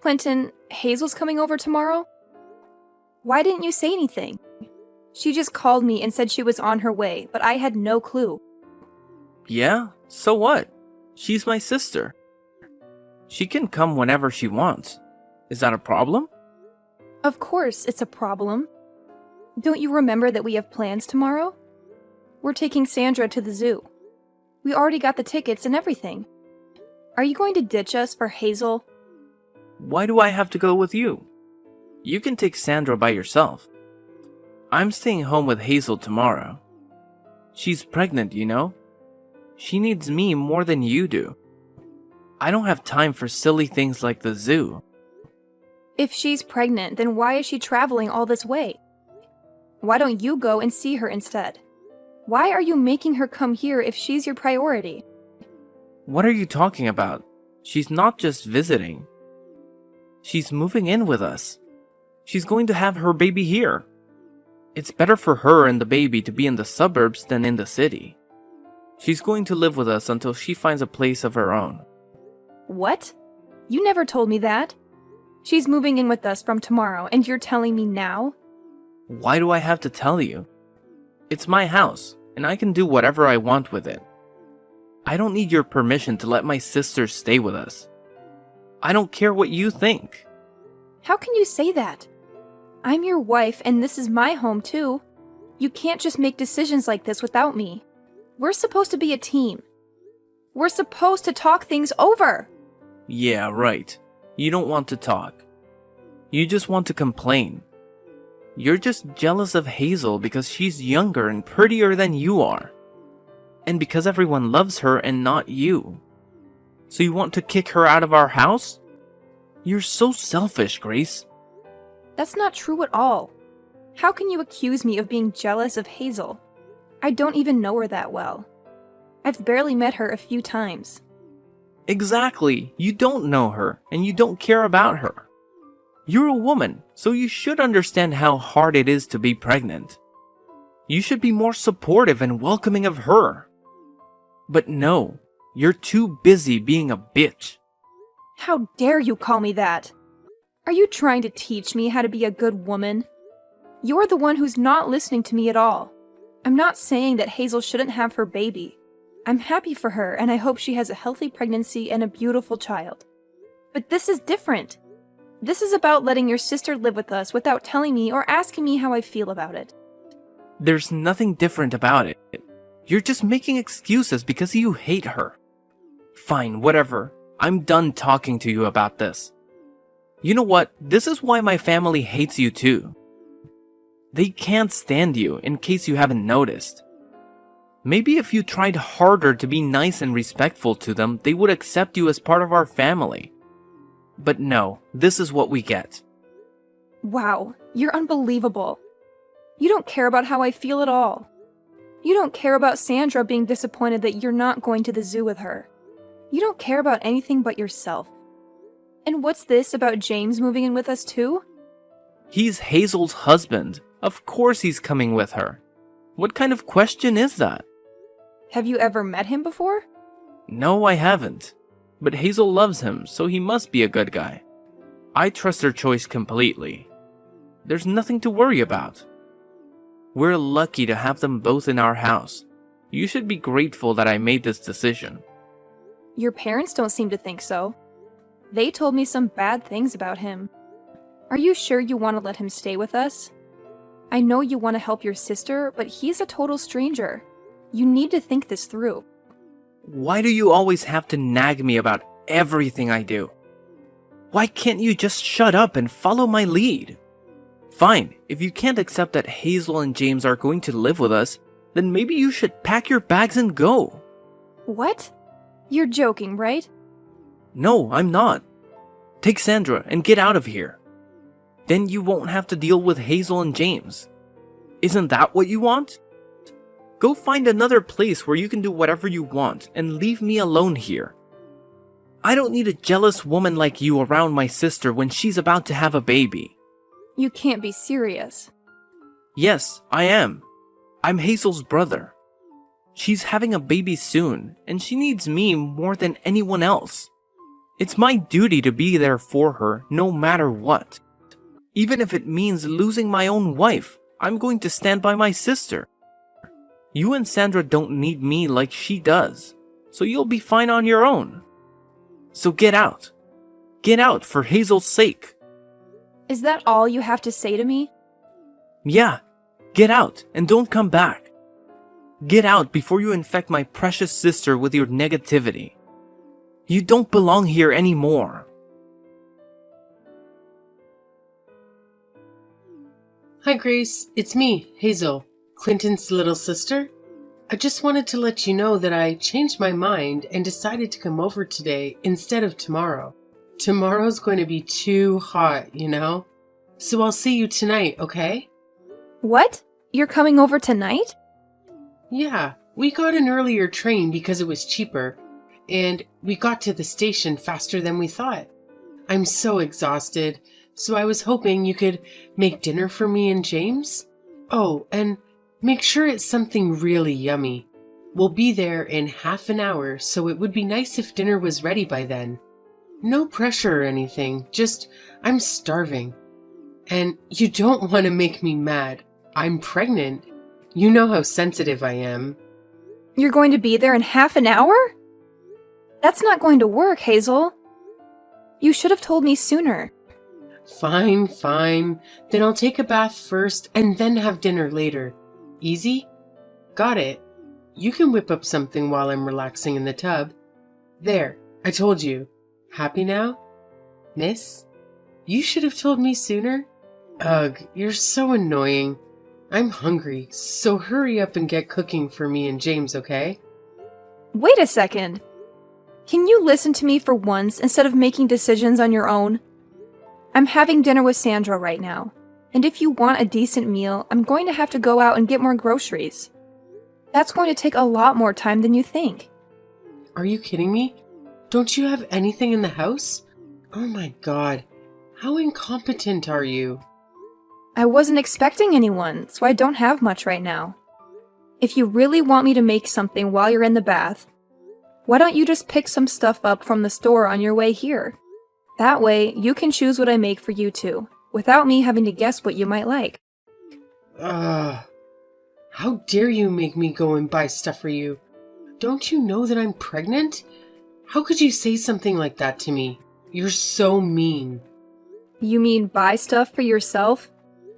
Quentin, Hazel's coming over tomorrow? Why didn't you say anything? She just called me and said she was on her way, but I had no clue. Yeah? So what? She's my sister. She can come whenever she wants. Is that a problem? Of course, it's a problem. Don't you remember that we have plans tomorrow? We're taking Sandra to the zoo. We already got the tickets and everything. Are you going to ditch us for Hazel? Why do I have to go with you? You can take Sandra by yourself. I'm staying home with Hazel tomorrow. She's pregnant, you know? She needs me more than you do. I don't have time for silly things like the zoo. If she's pregnant, then why is she traveling all this way? Why don't you go and see her instead? Why are you making her come here if she's your priority? What are you talking about? She's not just visiting. She's moving in with us. She's going to have her baby here. It's better for her and the baby to be in the suburbs than in the city. She's going to live with us until she finds a place of her own. What? You never told me that. She's moving in with us from tomorrow, and you're telling me now? Why do I have to tell you? It's my house, and I can do whatever I want with it. I don't need your permission to let my sister stay with us. I don't care what you think. How can you say that? I'm your wife, and this is my home too. You can't just make decisions like this without me. We're supposed to be a team. We're supposed to talk things over. Yeah, right. You don't want to talk. You just want to complain. You're just jealous of Hazel because she's younger and prettier than you are. And because everyone loves her and not you. So you want to kick her out of our house? You're so selfish, Grace. That's not true at all. How can you accuse me of being jealous of Hazel? I don't even know her that well. I've barely met her a few times. Exactly. You don't know her, and you don't care about her. You're a woman, so you should understand how hard it is to be pregnant. You should be more supportive and welcoming of her. But no, you're too busy being a bitch. How dare you call me that? Are you trying to teach me how to be a good woman? You're the one who's not listening to me at all. I'm not saying that Hazel shouldn't have her baby. I'm happy for her, and I hope she has a healthy pregnancy and a beautiful child. But this is different. This is about letting your sister live with us without telling me or asking me how I feel about it. There's nothing different about it. You're just making excuses because you hate her. Fine, whatever. I'm done talking to you about this. You know what? This is why my family hates you too. They can't stand you, in case you haven't noticed. Maybe if you tried harder to be nice and respectful to them, they would accept you as part of our family. But no, this is what we get. Wow, you're unbelievable. You don't care about how I feel at all. You don't care about Sandra being disappointed that you're not going to the zoo with her. You don't care about anything but yourself. And what's this about James moving in with us too? He's Hazel's husband. Of course he's coming with her. What kind of question is that? Have you ever met him before? No, I haven't. But Hazel loves him, so he must be a good guy. I trust her choice completely. There's nothing to worry about. We're lucky to have them both in our house. You should be grateful that I made this decision. Your parents don't seem to think so. They told me some bad things about him. Are you sure you want to let him stay with us? I know you want to help your sister, but he's a total stranger. You need to think this through. Why do you always have to nag me about everything I do? Why can't you just shut up and follow my lead? Fine, if you can't accept that Hazel and James are going to live with us, then maybe you should pack your bags and go. What? You're joking, right? No, I'm not. Take Sandra and get out of here. Then you won't have to deal with Hazel and James. Isn't that what you want? Go find another place where you can do whatever you want and leave me alone here. I don't need a jealous woman like you around my sister when she's about to have a baby. You can't be serious. Yes, I am. I'm Hazel's brother. She's having a baby soon, and she needs me more than anyone else. It's my duty to be there for her no matter what. Even if it means losing my own wife, I'm going to stand by my sister. You and Sandra don't need me like she does, so you'll be fine on your own. So get out. Get out for Hazel's sake. Is that all you have to say to me? Yeah, get out and don't come back. Get out before you infect my precious sister with your negativity. You don't belong here anymore. Hi, Grace. It's me, Hazel, Clinton's little sister. I just wanted to let you know that I changed my mind and decided to come over today instead of tomorrow. Tomorrow's going to be too hot, you know? So I'll see you tonight, okay? What? You're coming over tonight? Yeah, we got an earlier train because it was cheaper, and we got to the station faster than we thought. I'm so exhausted, so I was hoping you could make dinner for me and James. Oh, and make sure it's something really yummy. We'll be there in half an hour, so it would be nice if dinner was ready by then. No pressure or anything, just I'm starving. And you don't want to make me mad. I'm pregnant. You know how sensitive I am. You're going to be there in half an hour? That's not going to work, Hazel. You should have told me sooner. Fine, fine. Then I'll take a bath first and then have dinner later. Easy? Got it. You can whip up something while I'm relaxing in the tub. There, I told you. Happy now? Miss? You should have told me sooner. Ugh, you're so annoying. I'm hungry, so hurry up and get cooking for me and James, okay? Wait a second. Can you listen to me for once instead of making decisions on your own? I'm having dinner with Sandra right now, and if you want a decent meal, I'm going to have to go out and get more groceries. That's going to take a lot more time than you think. Are you kidding me? Don't you have anything in the house? Oh my god, how incompetent are you? I wasn't expecting anyone, so I don't have much right now. If you really want me to make something while you're in the bath, why don't you just pick some stuff up from the store on your way here? That way, you can choose what I make for you too, without me having to guess what you might like. How dare you make me go and buy stuff for you? Don't you know that I'm pregnant? How could you say something like that to me? You're so mean. You mean buy stuff for yourself?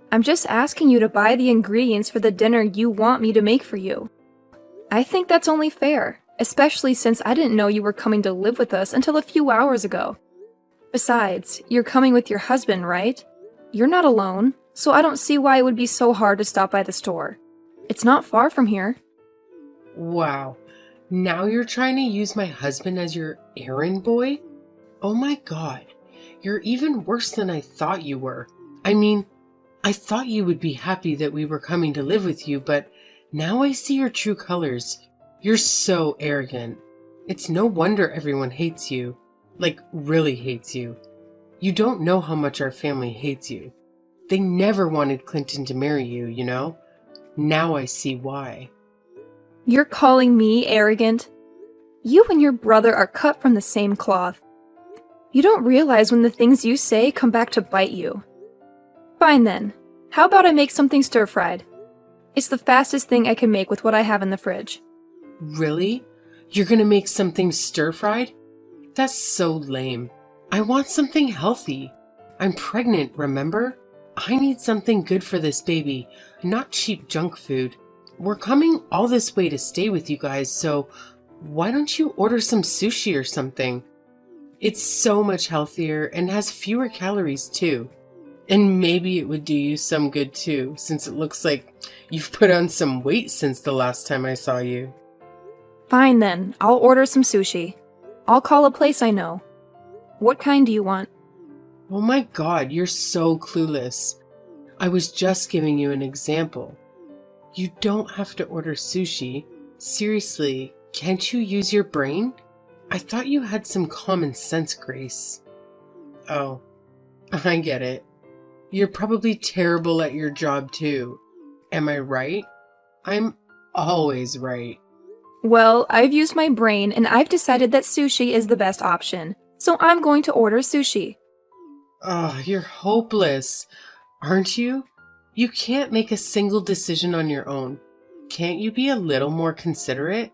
I'm just asking you to buy the ingredients for the dinner you want me to make for you. I think that's only fair, especially since I didn't know you were coming to live with us until a few hours ago. Besides, you're coming with your husband, right? You're not alone, so I don't see why it would be so hard to stop by the store. It's not far from here. Wow. Now you're trying to use my husband as your errand boy? Oh my god. You're even worse than I thought you were. I mean, I thought you would be happy that we were coming to live with you, but now I see your true colors. You're so arrogant. It's no wonder everyone hates you. Like, really hates you. You don't know how much our family hates you. They never wanted Clinton to marry you, you know? Now I see why. You're calling me arrogant? You and your brother are cut from the same cloth. You don't realize when the things you say come back to bite you. Fine then. How about I make something stir-fried? It's the fastest thing I can make with what I have in the fridge. Really? You're gonna make something stir-fried? That's so lame. I want something healthy. I'm pregnant, remember? I need something good for this baby, not cheap junk food. We're coming all this way to stay with you guys, so why don't you order some sushi or something? It's so much healthier and has fewer calories too. And maybe it would do you some good too, since it looks like you've put on some weight since the last time I saw you. Fine then, I'll order some sushi. I'll call a place I know. What kind do you want? Oh my god, you're so clueless. I was just giving you an example. You don't have to order sushi. Seriously, can't you use your brain? I thought you had some common sense, Grace. Oh, I get it. You're probably terrible at your job too. Am I right? I'm always right. Well, I've used my brain and I've decided that sushi is the best option, So I'm going to order sushi. Oh, you're hopeless, aren't you? You can't make a single decision on your own. Can't you be a little more considerate?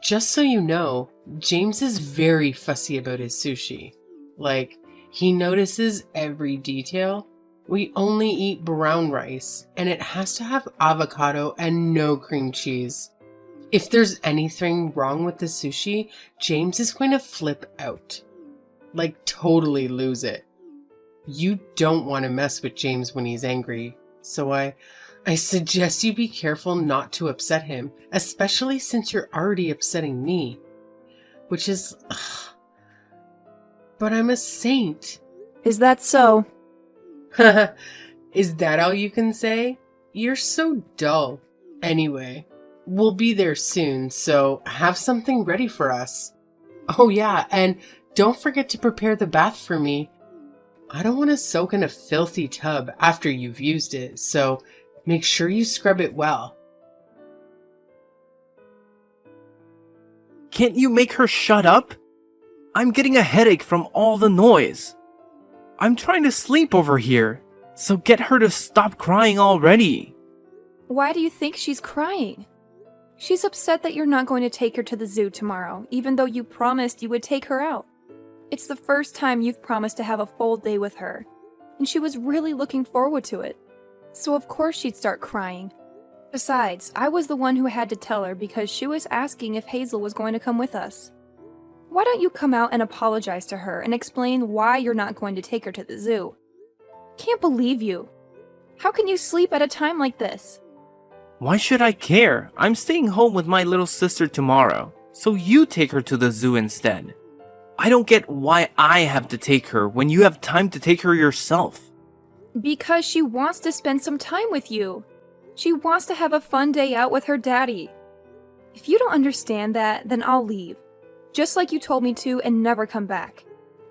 Just so you know, James is very fussy about his sushi. Like, he notices every detail. We only eat brown rice, and it has to have avocado and no cream cheese. If there's anything wrong with the sushi, James is going to flip out. Like, totally lose it. You don't want to mess with James when he's angry, so I suggest you be careful not to upset him, especially since you're already upsetting me. Which is... Ugh. But I'm a saint. Is that so? Is that all you can say? You're so dull. Anyway, we'll be there soon, so have something ready for us. Oh yeah, and don't forget to prepare the bath for me. I don't want to soak in a filthy tub after you've used it, so make sure you scrub it well. Can't you make her shut up? I'm getting a headache from all the noise. I'm trying to sleep over here, so get her to stop crying already. Why do you think she's crying? She's upset that you're not going to take her to the zoo tomorrow, even though you promised you would take her out. It's the first time you've promised to have a full day with her, and she was really looking forward to it. So of course she'd start crying. Besides, I was the one who had to tell her because she was asking if Hazel was going to come with us. Why don't you come out and apologize to her and explain why you're not going to take her to the zoo? Can't believe you. How can you sleep at a time like this? Why should I care? I'm staying home with my little sister tomorrow, so you take her to the zoo instead. I don't get why I have to take her when you have time to take her yourself. Because she wants to spend some time with you. She wants to have a fun day out with her daddy. If you don't understand that, then I'll leave. Just like you told me to, and never come back.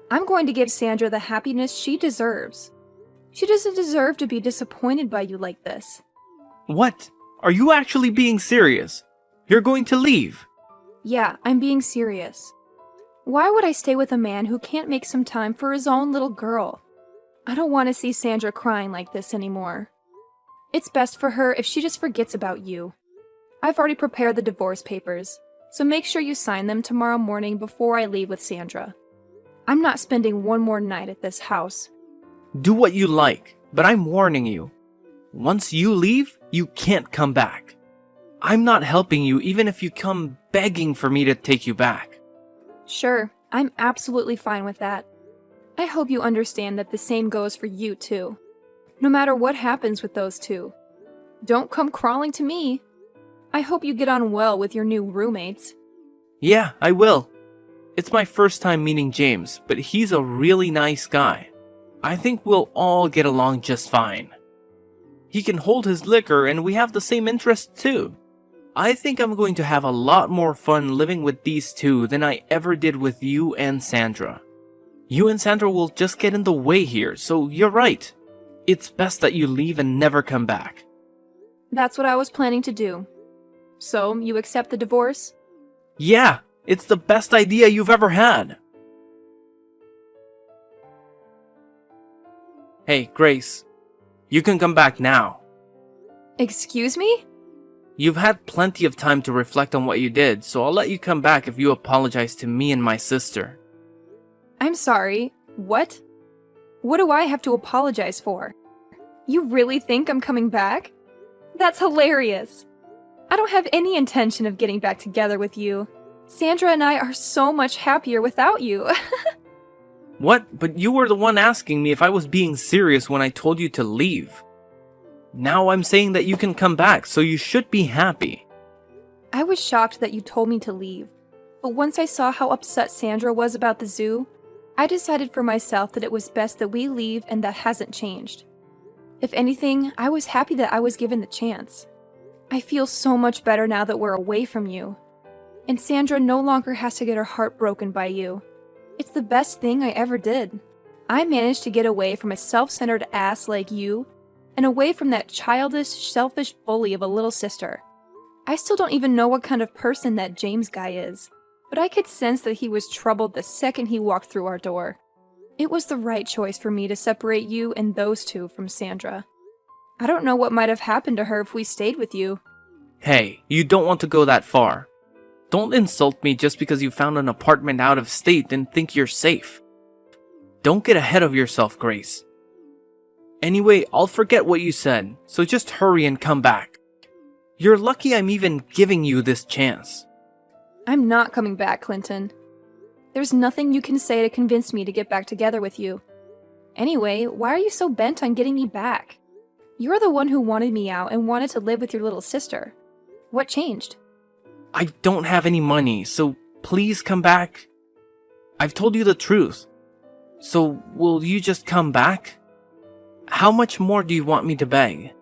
I'm going to give Sandra the happiness she deserves. She doesn't deserve to be disappointed by you like this. What? Are you actually being serious? You're going to leave? Yeah, I'm being serious. Why would I stay with a man who can't make some time for his own little girl? I don't want to see Sandra crying like this anymore. It's best for her if she just forgets about you. I've already prepared the divorce papers, so make sure you sign them tomorrow morning before I leave with Sandra. I'm not spending one more night at this house. Do what you like, but I'm warning you. Once you leave, you can't come back. I'm not helping you even if you come begging for me to take you back. Sure, I'm absolutely fine with that. I hope you understand that the same goes for you too. No matter what happens with those two. Don't come crawling to me. I hope you get on well with your new roommates. Yeah, I will. It's my first time meeting James, but he's a really nice guy. I think we'll all get along just fine. He can hold his liquor and we have the same interests too. I think I'm going to have a lot more fun living with these two than I ever did with you and Sandra. You and Sandra will just get in the way here, so you're right. It's best that you leave and never come back. That's what I was planning to do. So, you accept the divorce? Yeah, it's the best idea you've ever had. Hey, Grace. You can come back now. Excuse me? You've had plenty of time to reflect on what you did, so I'll let you come back if you apologize to me and my sister. I'm sorry. What? What do I have to apologize for? You really think I'm coming back? That's hilarious. I don't have any intention of getting back together with you. Sandra and I are so much happier without you. What? But you were the one asking me if I was being serious when I told you to leave. Now I'm saying that you can come back, so you should be happy. I was shocked that you told me to leave, but once I saw how upset Sandra was about the zoo, I decided for myself that it was best that we leave, and that hasn't changed. If anything, I was happy that I was given the chance. I feel so much better now that we're away from you. And Sandra no longer has to get her heart broken by you. It's the best thing I ever did. I managed to get away from a self-centered ass like you, and away from that childish, selfish bully of a little sister. I still don't even know what kind of person that James guy is. but I could sense that he was troubled the second he walked through our door. It was the right choice for me to separate you and those two from Sandra. I don't know what might have happened to her if we stayed with you. Hey, you don't want to go that far. Don't insult me just because you found an apartment out of state and think you're safe. Don't get ahead of yourself, Grace. Anyway, I'll forget what you said, so just hurry and come back. You're lucky I'm even giving you this chance. I'm not coming back, Clinton. There's nothing you can say to convince me to get back together with you. Anyway, why are you so bent on getting me back? You're the one who wanted me out and wanted to live with your little sister. What changed? I don't have any money, so please come back. I've told you the truth. So will you just come back? How much more do you want me to beg?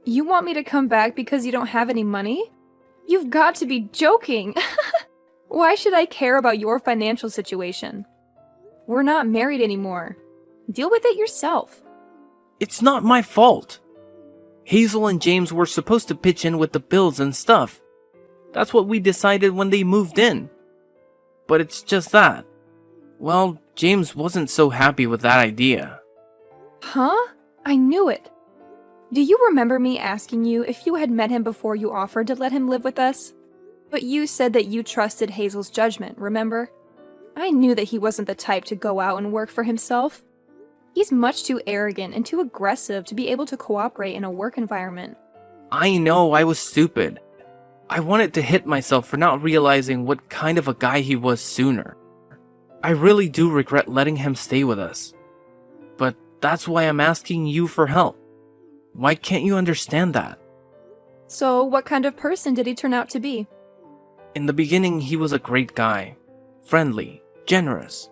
You want me to come back because you don't have any money? You've got to be joking! Why should I care about your financial situation? We're not married anymore. Deal with it yourself. It's not my fault. Hazel and James were supposed to pitch in with the bills and stuff. That's what we decided when they moved in. But it's just that. Well, James wasn't so happy with that idea. Huh? I knew it. Do you remember me asking you if you had met him before you offered to let him live with us? But you said that you trusted Hazel's judgment, remember? I knew that he wasn't the type to go out and work for himself. He's much too arrogant and too aggressive to be able to cooperate in a work environment. I know I was stupid. I wanted to hit myself for not realizing what kind of a guy he was sooner. I really do regret letting him stay with us. But that's why I'm asking you for help. Why can't you understand that? So, what kind of person did he turn out to be? In the beginning, he was a great guy. Friendly, generous.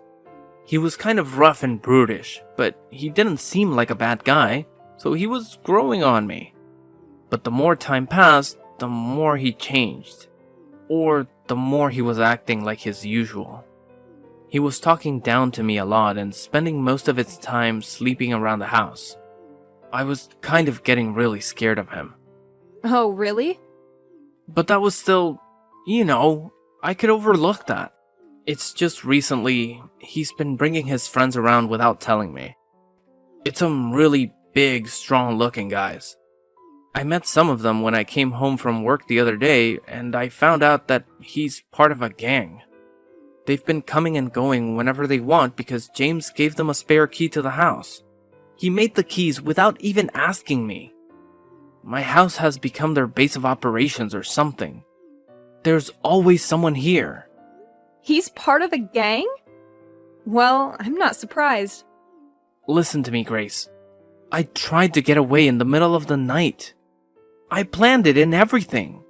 He was kind of rough and brutish, but he didn't seem like a bad guy, so he was growing on me. But the more time passed, the more he changed. Or the more he was acting like his usual. He was talking down to me a lot and spending most of his time sleeping around the house. I was kind of getting really scared of him. Oh, really? But that was still, I could overlook that. It's just recently, he's been bringing his friends around without telling me. It's some really big, strong-looking guys. I met some of them when I came home from work the other day, and I found out that he's part of a gang. They've been coming and going whenever they want because James gave them a spare key to the house. He made the keys without even asking me. My house has become their base of operations or something. There's always someone here. He's part of a gang? Well, I'm not surprised. Listen to me, Grace. I tried to get away in the middle of the night. I planned it and everything.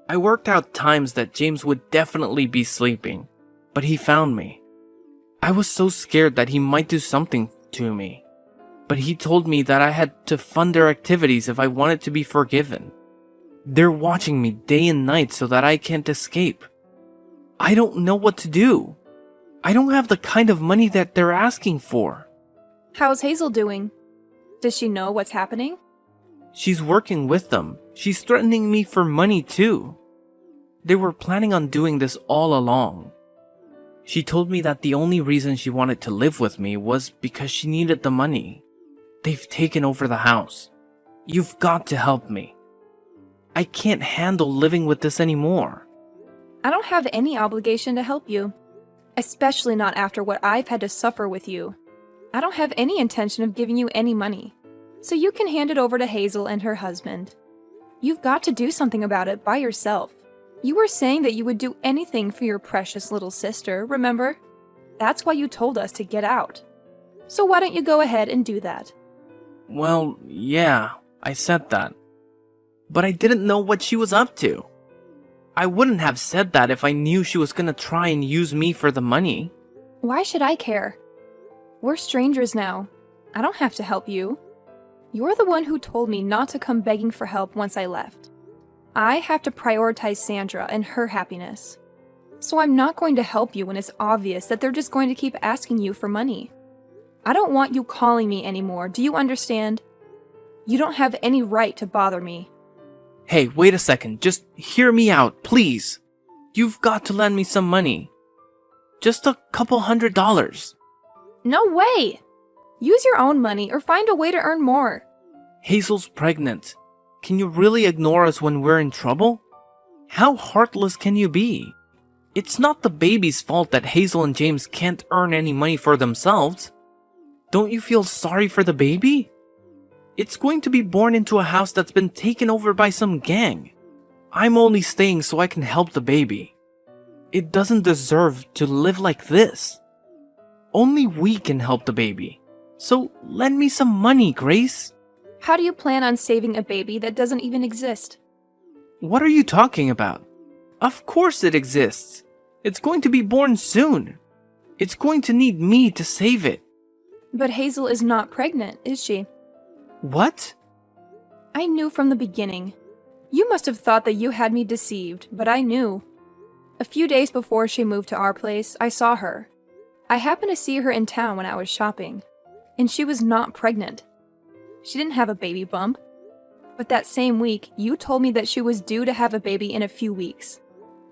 I worked out times that James would definitely be sleeping, but he found me. I was so scared that he might do something to me, but he told me that I had to fund their activities if I wanted to be forgiven. They're watching me day and night so that I can't escape. I don't know what to do. I don't have the kind of money that they're asking for. How's Hazel doing? Does she know what's happening? She's working with them. She's threatening me for money too. They were planning on doing this all along. She told me that the only reason she wanted to live with me was because she needed the money. They've taken over the house. You've got to help me. I can't handle living with this anymore. I don't have any obligation to help you, especially not after what I've had to suffer with you. I don't have any intention of giving you any money, so you can hand it over to Hazel and her husband. You've got to do something about it by yourself. You were saying that you would do anything for your precious little sister, remember? That's why you told us to get out. So why don't you go ahead and do that? Well, yeah, I said that. But I didn't know what she was up to. I wouldn't have said that if I knew she was gonna try and use me for the money. Why should I care? We're strangers now. I don't have to help you. You're the one who told me not to come begging for help once I left. I have to prioritize Sandra and her happiness. So I'm not going to help you when it's obvious that they're just going to keep asking you for money. I don't want you calling me anymore, do you understand? You don't have any right to bother me. Hey, wait a second, just hear me out, please. You've got to lend me some money. Just a couple $100. No way! Use your own money or find a way to earn more. Hazel's pregnant. Can you really ignore us when we're in trouble? How heartless can you be? It's not the baby's fault that Hazel and James can't earn any money for themselves. Don't you feel sorry for the baby? It's going to be born into a house that's been taken over by some gang. I'm only staying so I can help the baby. It doesn't deserve to live like this. Only we can help the baby. So lend me some money, Grace. How do you plan on saving a baby that doesn't even exist? What are you talking about? Of course it exists. It's going to be born soon. It's going to need me to save it. But Hazel is not pregnant, is she? What? I knew from the beginning. You must have thought that you had me deceived, but I knew. A few days before she moved to our place, I saw her. I happened to see her in town when I was shopping, and she was not pregnant. She didn't have a baby bump. But that same week, you told me that she was due to have a baby in a few weeks.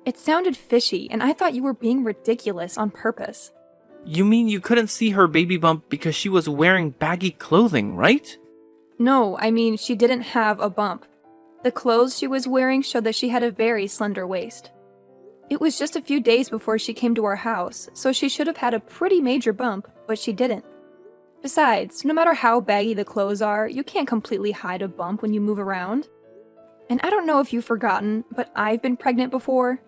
It sounded fishy, and I thought you were being ridiculous on purpose. You mean you couldn't see her baby bump because she was wearing baggy clothing, right? No, I mean she didn't have a bump. The clothes she was wearing showed that she had a very slender waist. It was just a few days before she came to our house, so she should have had a pretty major bump, but she didn't. Besides, no matter how baggy the clothes are, you can't completely hide a bump when you move around. And I don't know if you've forgotten, but I've been pregnant before.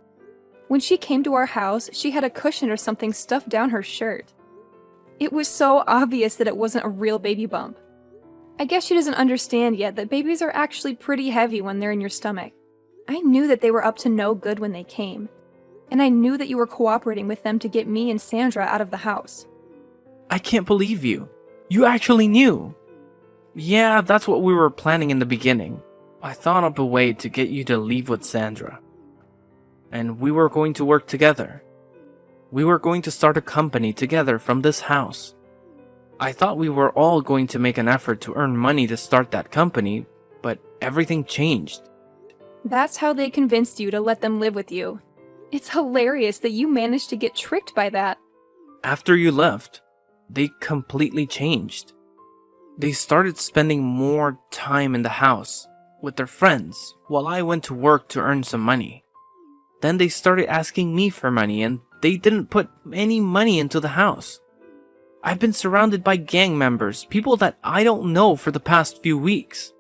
When she came to our house, she had a cushion or something stuffed down her shirt. It was so obvious that it wasn't a real baby bump. I guess she doesn't understand yet that babies are actually pretty heavy when they're in your stomach. I knew that they were up to no good when they came. And I knew that you were cooperating with them to get me and Sandra out of the house. I can't believe you. You actually knew. Yeah, that's what we were planning in the beginning. I thought up a way to get you to leave with Sandra. And we were going to work together. We were going to start a company together from this house. I thought we were all going to make an effort to earn money to start that company, but everything changed. That's how they convinced you to let them live with you. It's hilarious that you managed to get tricked by that. After you left, they completely changed. They started spending more time in the house with their friends while I went to work to earn some money. Then they started asking me for money and they didn't put any money into the house. I've been surrounded by gang members, people that I don't know for the past few weeks.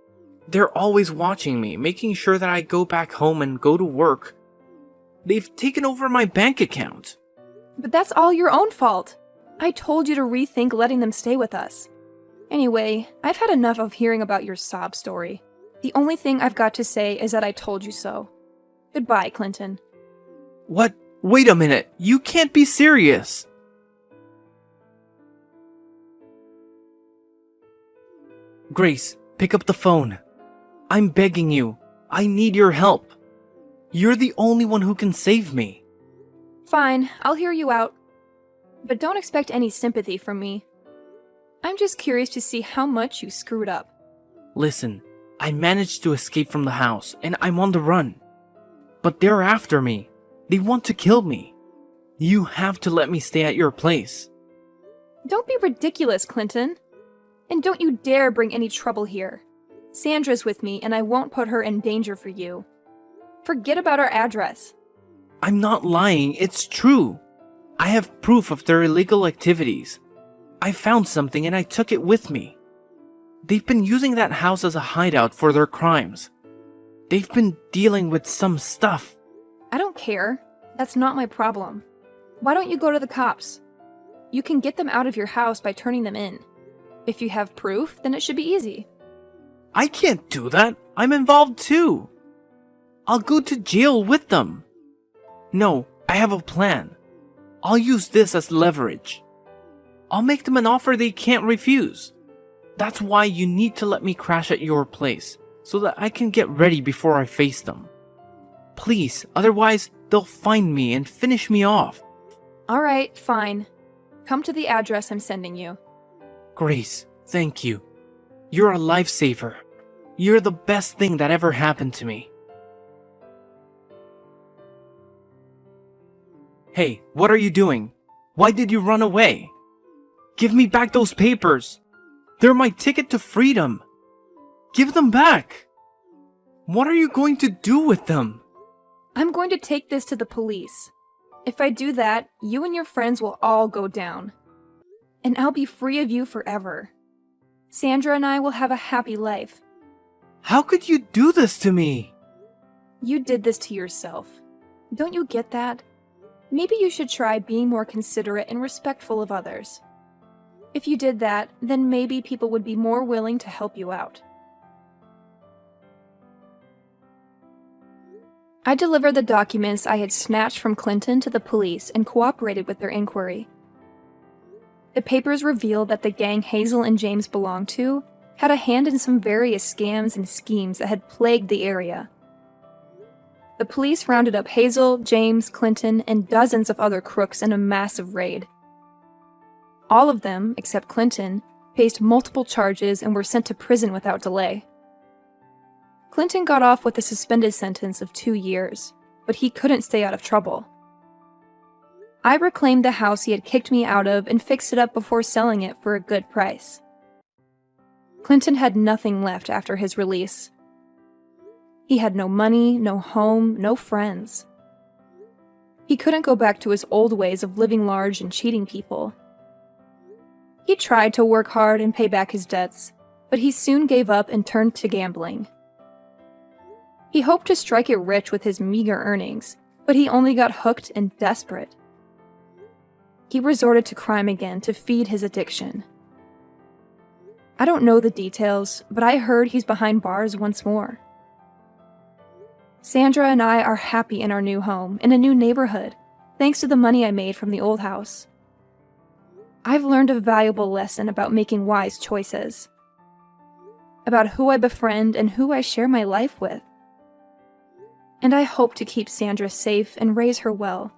They're always watching me, making sure that I go back home and go to work. They've taken over my bank account. But that's all your own fault. I told you to rethink letting them stay with us. Anyway, I've had enough of hearing about your sob story. The only thing I've got to say is that I told you so. Goodbye, Clinton. What? Wait a minute. You can't be serious. Grace, pick up the phone. I'm begging you. I need your help. You're the only one who can save me. Fine, I'll hear you out. But don't expect any sympathy from me. I'm just curious to see how much you screwed up. Listen, I managed to escape from the house and I'm on the run. But they're after me. They want to kill me. You have to let me stay at your place. Don't be ridiculous, Clinton. And don't you dare bring any trouble here. Sandra's with me and I won't put her in danger for you. Forget about our address. I'm not lying, it's true. I have proof of their illegal activities. I found something and I took it with me. They've been using that house as a hideout for their crimes. They've been dealing with some stuff. I don't care. That's not my problem. Why don't you go to the cops? You can get them out of your house by turning them in. If you have proof, then it should be easy. I can't do that. I'm involved too. I'll go to jail with them. No, I have a plan. I'll use this as leverage. I'll make them an offer they can't refuse. That's why you need to let me crash at your place, so that I can get ready before I face them. Please, otherwise they'll find me and finish me off. Alright, fine. Come to the address I'm sending you. Grace, thank you. You're a lifesaver. You're the best thing that ever happened to me. Hey, what are you doing? Why did you run away? Give me back those papers. They're my ticket to freedom. Give them back. What are you going to do with them? I'm going to take this to the police. If I do that, you and your friends will all go down. And I'll be free of you forever. Sandra and I will have a happy life. How could you do this to me? You did this to yourself. Don't you get that? Maybe you should try being more considerate and respectful of others. If you did that, then maybe people would be more willing to help you out. I delivered the documents I had snatched from Clinton to the police and cooperated with their inquiry. The papers revealed that the gang Hazel and James belonged to had a hand in some various scams and schemes that had plagued the area. The police rounded up Hazel, James, Clinton, and dozens of other crooks in a massive raid. All of them, except Clinton, faced multiple charges and were sent to prison without delay. Clinton got off with a suspended sentence of 2 years, but he couldn't stay out of trouble. I reclaimed the house he had kicked me out of and fixed it up before selling it for a good price. Clinton had nothing left after his release. He had no money, no home, no friends. He couldn't go back to his old ways of living large and cheating people. He tried to work hard and pay back his debts, but he soon gave up and turned to gambling. He hoped to strike it rich with his meager earnings, but he only got hooked and desperate. He resorted to crime again to feed his addiction. I don't know the details, but I heard he's behind bars once more. Sandra and I are happy in our new home, in a new neighborhood, thanks to the money I made from the old house. I've learned a valuable lesson about making wise choices, about who I befriend and who I share my life with. And I hope to keep Sandra safe and raise her well.